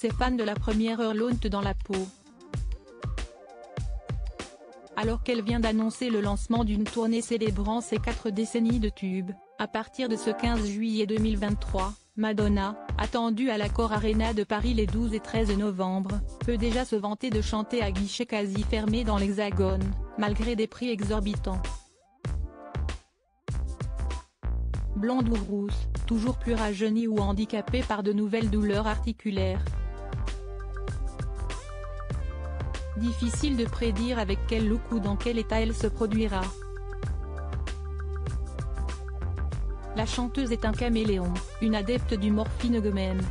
ses fans de la première heure l'ont dans la peau. Alors qu'elle vient d'annoncer le lancement d'une tournée célébrant ses 4 décennies de tubes, à partir de ce 15 juillet 2023, Madonna, attendue à l'Accor Arena de Paris les 12 et 13 novembre, peut déjà se vanter de chanter à guichet quasi fermé dans l'Hexagone, malgré des prix exorbitants. Blonde ou rousse, toujours plus rajeunie ou handicapée par de nouvelles douleurs articulaires. Difficile de prédire avec quel look ou dans quel état elle se produira. La chanteuse est un caméléon, une adepte du morphine-gomène.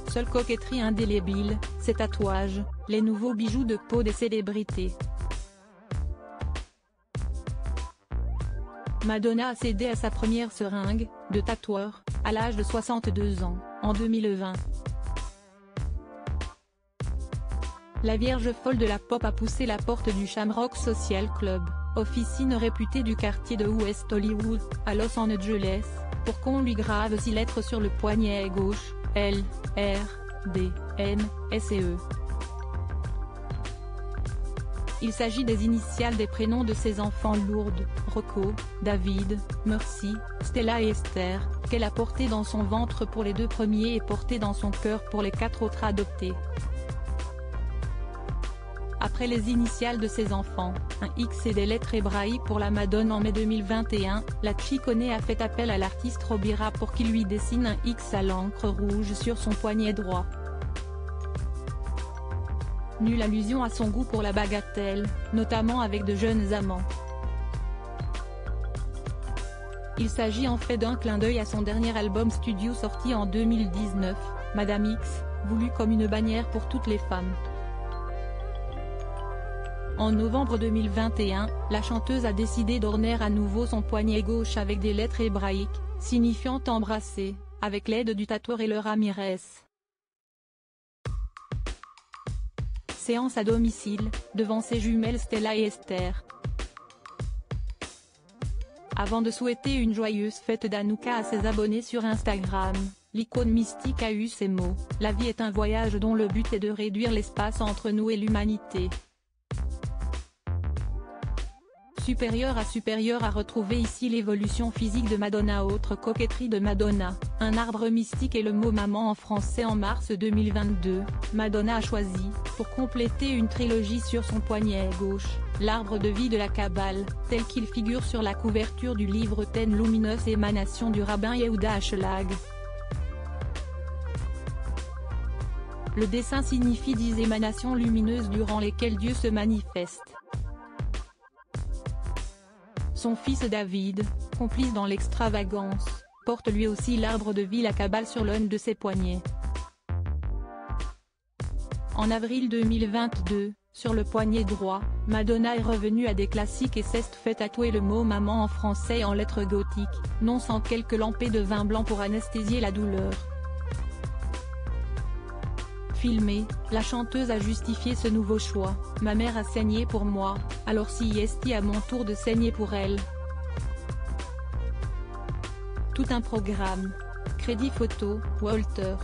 Seule coquetterie indélébile, ses tatouages, les nouveaux bijoux de peau des célébrités. Madonna a cédé à sa première seringue, de tatoueur, à l'âge de 62 ans, en 2020. La vierge folle de la pop a poussé la porte du Shamrock Social Club, officine réputée du quartier de West Hollywood, à Los Angeles, pour qu'on lui grave 6 lettres sur le poignet gauche, L, R, D, M, S et E. Il s'agit des initiales des prénoms de ses enfants Lourdes, Rocco, David, Mercy, Stella et Esther, qu'elle a portés dans son ventre pour les 2 premiers et portés dans son cœur pour les 4 autres adoptés. Après les initiales de ses enfants, un X et des lettres hébraïques pour la Madone en mai 2021, la Chicone a fait appel à l'artiste Robira pour qu'il lui dessine un X à l'encre rouge sur son poignet droit. Nulle allusion à son goût pour la bagatelle, notamment avec de jeunes amants. Il s'agit en fait d'un clin d'œil à son dernier album studio sorti en 2019, Madame X, voulu comme une bannière pour toutes les femmes. En novembre 2021, la chanteuse a décidé d'orner à nouveau son poignet gauche avec des lettres hébraïques, signifiant embrasser, avec l'aide du tatoueur Hélène Ramirez. Séance à domicile, devant ses jumelles Stella et Esther. Avant de souhaiter une joyeuse fête d'Hanouka à ses abonnés sur Instagram, l'icône mystique a eu ces mots: « La vie est un voyage dont le but est de réduire l'espace entre nous et l'humanité. » Supérieur à retrouver ici l'évolution physique de Madonna. Autre coquetterie de Madonna, un arbre mystique et le mot maman en français. En mars 2022, Madonna a choisi, pour compléter une trilogie sur son poignet gauche, l'arbre de vie de la Kabbale, tel qu'il figure sur la couverture du livre Ten lumineuses émanations du rabbin Yehuda Ashlag. Le dessin signifie 10 émanations lumineuses durant lesquelles Dieu se manifeste. Son fils David, complice dans l'extravagance, porte lui aussi l'arbre de vie la Kabbale sur l'un de ses poignets. En avril 2022, sur le poignet droit, Madonna est revenue à des classiques et s'est fait tatouer le mot maman en français en lettres gothiques, non sans quelques lampées de vin blanc pour anesthésier la douleur. Filmée, la chanteuse a justifié ce nouveau choix: « Ma mère a saigné pour moi, alors si est à mon tour de saigner pour elle. » Tout un programme. Crédit photo, Walter.